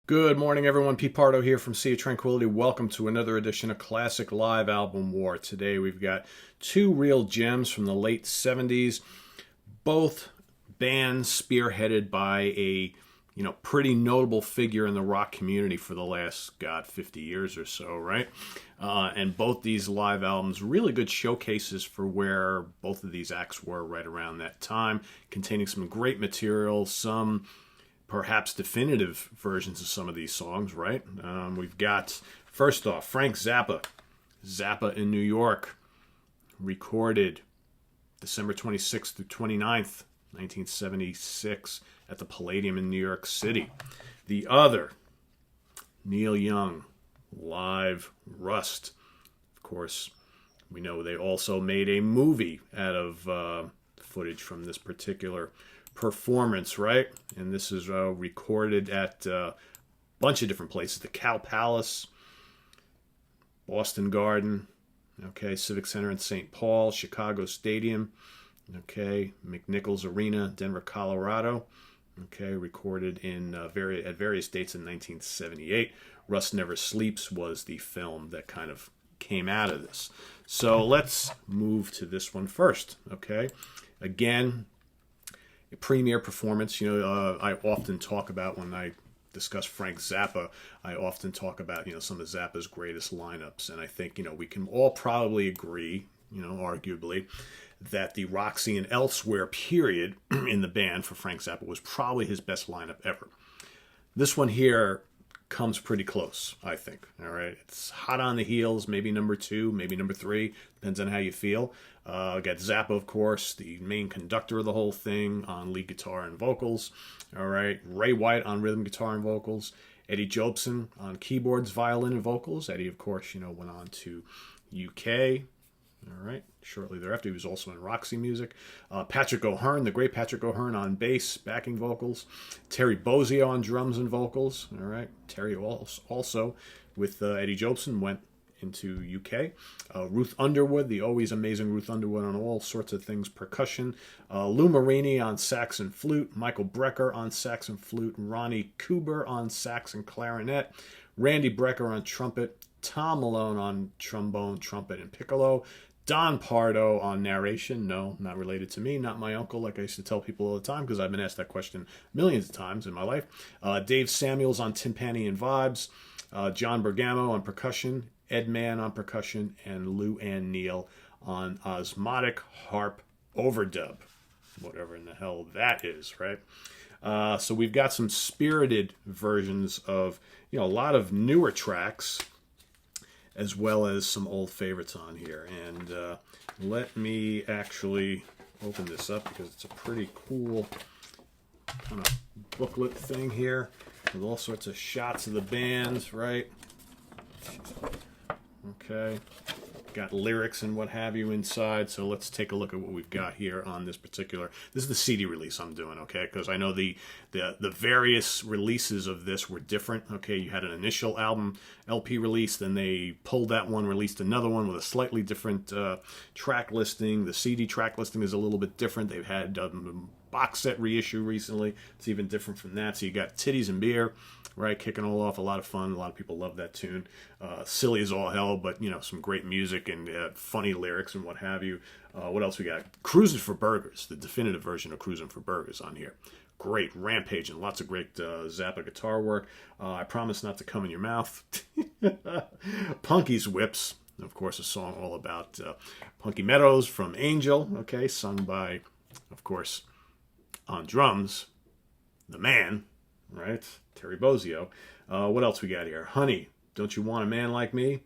Good morning, everyone. Pete Pardo here from Sea of Tranquility. Welcome to another edition of Classic Live Album War. Today we've got two real gems from the late 70s, both bands spearheaded by a pretty notable figure in the rock community for the last, 50 years or so, right? And both these live albums, really good showcases for where both of these acts were right around that time, containing some great material, some perhaps definitive versions of some of these songs, right? We've got, first off, Frank Zappa, Zappa in New York, recorded December 26th through 29th, 1976, at the Palladium in New York City. The other, Neil Young, live Rust. Of course, we know they also made a movie out of footage from this particular performance, right? And this is recorded at a bunch of different places: the Cow Palace, Boston Garden, Civic Center in St. Paul, Chicago Stadium, McNichols Arena, Denver, Colorado. Recorded in at various dates in 1978. Rust Never Sleeps was the film that kind of came out of this. So let's move to this one first. Again, premiere performance. I often talk about, when I discuss Frank Zappa, I often talk about some of Zappa's greatest lineups, and I think we can all probably agree, arguably, that the Roxy and Elsewhere period in the band for Frank Zappa was probably his best lineup ever. This one here comes pretty close, I think. All right, it's hot on the heels, maybe number 2, maybe number 3, depends on how you feel. Got Zappa, of course, the main conductor of the whole thing, on lead guitar and vocals. All right, Ray White on rhythm guitar and vocals. Eddie Jobson on keyboards, violin, and vocals. Eddie, of course, went on to UK. All right, shortly thereafter, he was also in Roxy Music. Patrick O'Hearn, the great Patrick O'Hearn, on bass, backing vocals. Terry Bozzio on drums and vocals. All right, Terry also with Eddie Jobson went into UK. Ruth Underwood, the always amazing Ruth Underwood, on all sorts of things, percussion. Lou Marini on sax and flute. Michael Brecker on sax and flute. Ronnie Cooper on sax and clarinet. Randy Brecker on trumpet. Tom Malone on trombone, trumpet, and piccolo. Don Pardo on narration. No, not related to me, not my uncle, like I used to tell people all the time, because I've been asked that question millions of times in my life. Dave Samuels on timpani and vibes. John Bergamo on percussion. Ed Mann on percussion. And Lou Ann Neal on osmotic harp overdub. Whatever in the hell that is, right? So we've got some spirited versions of, a lot of newer tracks, as well as some old favorites on here. And let me actually open this up, because it's a pretty cool kind of booklet thing here with all sorts of shots of the bands, right? Got lyrics and what have you inside. So let's take a look at what we've got here on this particular. This is the CD release I'm doing, because I know the various releases of this were different. You had an initial album LP release, then they pulled that one, released another one with a slightly different track listing. The CD track listing is a little bit different. They've had box set reissue recently. It's even different from that. So you got Titties and Beer, right, kicking all off. A lot of fun. A lot of people love that tune. Silly as all hell, but some great music and funny lyrics and what have you. What else we got? Cruising for Burgers, the definitive version of Cruising for Burgers on here. Great Rampage and lots of great Zappa guitar work. I Promise Not to Come in Your Mouth. Punky's Whips, of course, a song all about Punky Meadows from Angel, sung by, of course, on drums, the man, right, Terry Bozzio. What else we got here? Honey, Don't You Want a Man Like Me?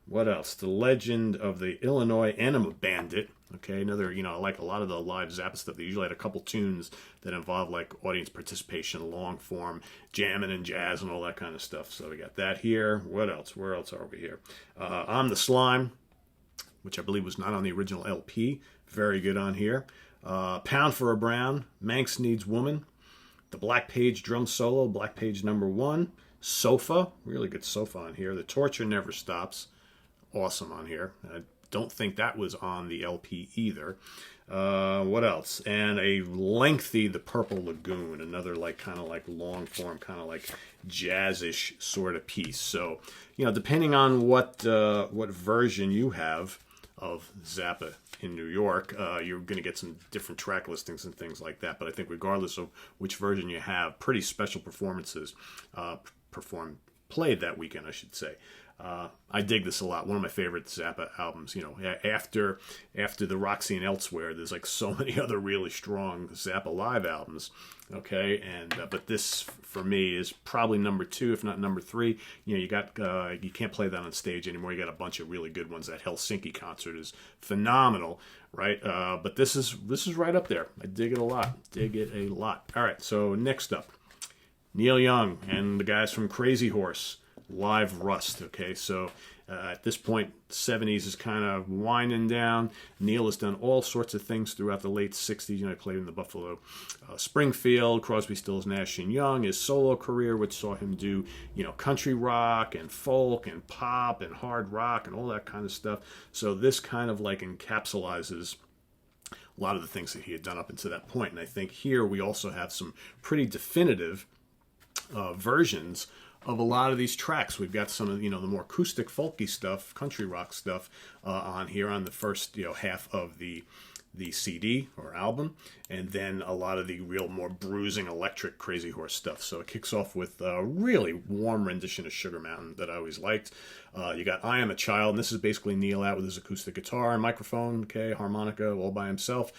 What else? The Legend of the Illinois Enema Bandit. Another, I like a lot of the live Zappa stuff. They usually had a couple tunes that involve like audience participation, long form, jamming and jazz and all that kind of stuff. So we got that here. What else? Where else are we here? I'm the Slime, which I believe was not on the original LP. Very good on here. Pound for a Brown, Manx Needs Woman. The Black Page drum solo, Black Page number 1. Sofa, really good Sofa on here. The Torture Never Stops, awesome on here. I don't think that was on the LP either. What else? And a lengthy The Purple Lagoon, another like kind of like long form, kind of like jazzish sort of piece. So, depending on what version you have of Zappa in New York, you're going to get some different track listings and things like that. But I think regardless of which version you have, pretty special performances played that weekend, I should say. I dig this a lot. One of my favorite Zappa albums. After the Roxy and Elsewhere, there's like so many other really strong Zappa live albums. Okay, and but this for me is probably number 2, if not number 3. You can't play that on stage anymore. You got a bunch of really good ones. That Helsinki concert is phenomenal, right? But this is right up there. I dig it a lot. All right, so next up, Neil Young and the guys from Crazy Horse. Live Rust. Okay, so at this point, 70s is kind of winding down. Neil has done all sorts of things throughout the late 60s. He played in the Buffalo Springfield, Crosby, Stills, Nash and Young. His solo career, which saw him do country rock and folk and pop and hard rock and all that kind of stuff. So this kind of like encapsulates a lot of the things that he had done up until that point. And I think here we also have some pretty definitive versions of a lot of these tracks. We've got some of the more acoustic folky stuff, country rock stuff on here on the first half of the CD or album, and then a lot of the real more bruising electric Crazy Horse stuff. So it kicks off with a really warm rendition of Sugar Mountain that I always liked. You got I Am a Child, and this is basically Neil out with his acoustic guitar and microphone, harmonica all by himself.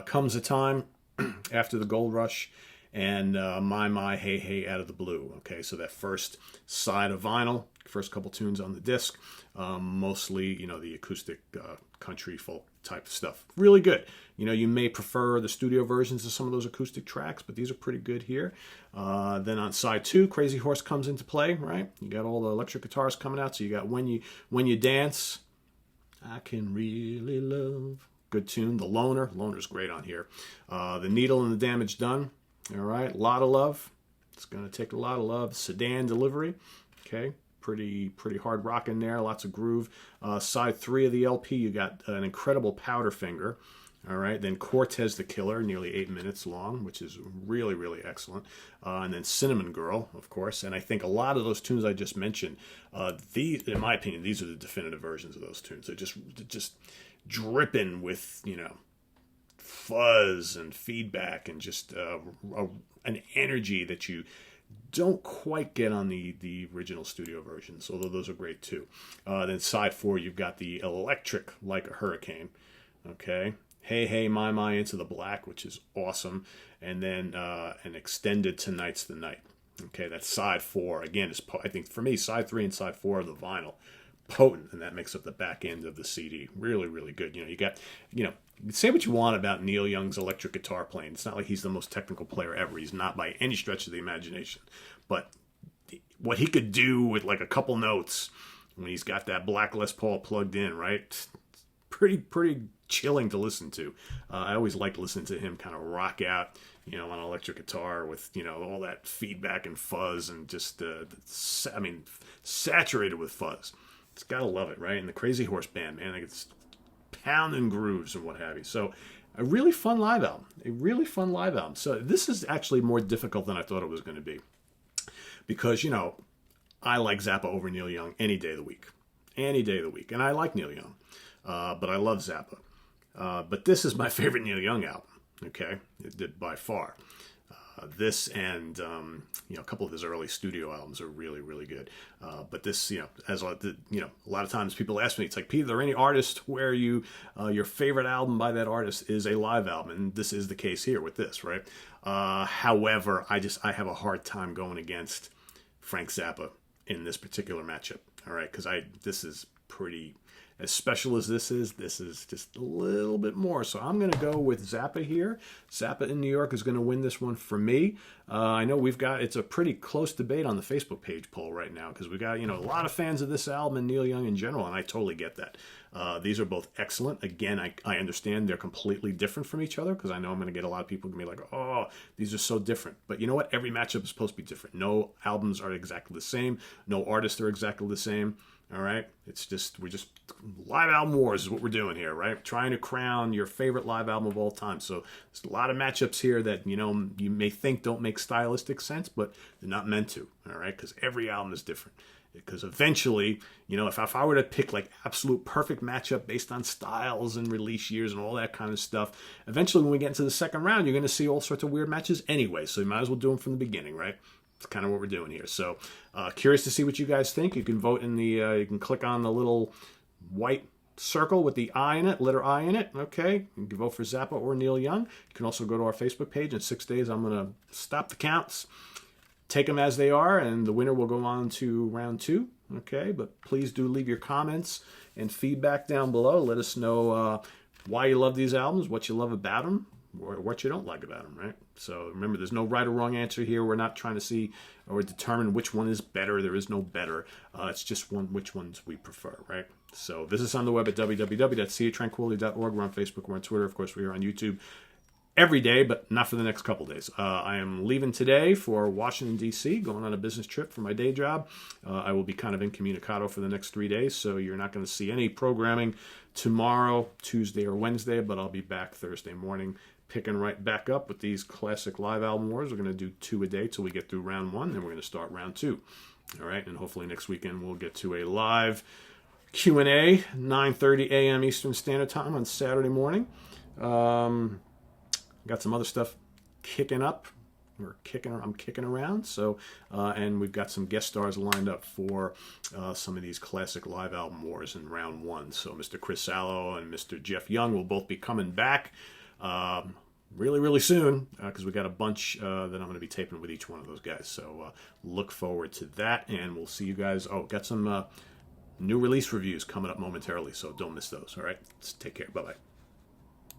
Comes a Time after the Gold Rush, and My Hey Hey Out of the Blue. Okay, so that first side of vinyl, first couple tunes on the disc, mostly the acoustic country folk type stuff. Really good. You may prefer the studio versions of some of those acoustic tracks, but these are pretty good here. Then on side 2, Crazy Horse comes into play, right? You got all the electric guitars coming out, so you got When You Dance, I Can Really Love. Good tune. The Loner's great on here. The Needle and the Damage Done. All right, Lot of Love. It's going to take a lot of love. Sedan Delivery. Okay, pretty hard rock in there. Lots of groove. Side 3 of the LP, you got an incredible Powderfinger. All right, then Cortez the Killer, nearly 8 minutes long, which is really, really excellent. And then Cinnamon Girl, of course. And I think a lot of those tunes I just mentioned, these, in my opinion, these are the definitive versions of those tunes. They're just dripping with, fuzz and feedback and just an energy that you don't quite get on the original studio versions, although those are great too. Then side 4, you've got the electric Like a Hurricane. Okay, Hey Hey My Into the Black, which is awesome. And then an extended Tonight's the Night. Okay, that's side 4. Again, I think for me, side 3 and side 4 of the vinyl, potent, and that makes up the back end of the CD. Really, really good. You got, say what you want about Neil Young's electric guitar playing. It's not like he's the most technical player ever. He's not by any stretch of the imagination. But what he could do with like a couple notes when he's got that Black Les Paul plugged in, right? Pretty chilling to listen to. I always liked listening to him kind of rock out, on an electric guitar with, all that feedback and fuzz and just, saturated with fuzz. It's gotta love it, right? And the Crazy Horse Band, man, like it's pounding grooves and what have you. So a really fun live album. So this is actually more difficult than I thought it was going to be, because I like Zappa over Neil Young any day of the week, and I like Neil Young, but I love Zappa. But this is my favorite Neil Young album. Okay, it did by far. This and a couple of his early studio albums are really, really good. But this, as a lot of times people ask me, it's like, Pete, are there any artists where your favorite album by that artist is a live album? And this is the case here with this, right? However, I have a hard time going against Frank Zappa in this particular matchup. All right, because this is pretty. As special as this is just a little bit more. So I'm going to go with Zappa here. Zappa in New York is going to win this one for me. I know it's a pretty close debate on the Facebook page poll right now, because we got, a lot of fans of this album and Neil Young in general, and I totally get that. These are both excellent. Again, I understand they're completely different from each other, because I know I'm going to get a lot of people going to be like, oh, these are so different. But you know what? Every matchup is supposed to be different. No albums are exactly the same. No artists are exactly the same. All right? It's just, we're just live album wars is what we're doing here, right? Trying to crown your favorite live album of all time. So there's a lot of matchups here that, you may think don't make stylistic sense, but they're not meant to, all right? Because every album is different. Because eventually, if I were to pick like absolute perfect matchup based on styles and release years and all that kind of stuff, eventually when we get into the second round, you're going to see all sorts of weird matches anyway. So you might as well do them from the beginning, right? It's kind of what we're doing here. So curious to see what you guys think. You can vote in the, you can click on the little white circle with the I in it, letter I in it. Okay, you can vote for Zappa or Neil Young. You can also go to our Facebook page. In 6 days, I'm going to stop the counts, take them as they are, and the winner will go on to round 2. Okay, but please do leave your comments and feedback down below. Let us know why you love these albums, what you love about them, or what you don't like about them, right? So remember, there's no right or wrong answer here. We're not trying to see or determine which one is better. There is no better. It's just which ones we prefer, right? So visit us on the web at www.seatranquility.org. We're on Facebook. We're on Twitter. Of course, we're on YouTube every day, but not for the next couple days. I am leaving today for Washington, D.C., going on a business trip for my day job. I will be kind of incommunicado for the next 3 days, so you're not going to see any programming tomorrow, Tuesday, or Wednesday, but I'll be back Thursday morning, picking right back up with these classic live album wars. We're going to do 2 a day till we get through round 1, then we're going to start round 2. All right, and hopefully next weekend we'll get to a live Q&A, 9:30 a.m. Eastern Standard Time on Saturday morning. Got some other stuff kicking up. I'm kicking around. So, and we've got some guest stars lined up for some of these classic live album wars in round 1. So Mr. Chris Sallow and Mr. Jeff Young will both be coming back really, really soon because we got a bunch that I'm going to be taping with each one of those guys. So look forward to that, and we'll see you guys. Oh, got some new release reviews coming up momentarily, so don't miss those. All right, take care. Bye-bye.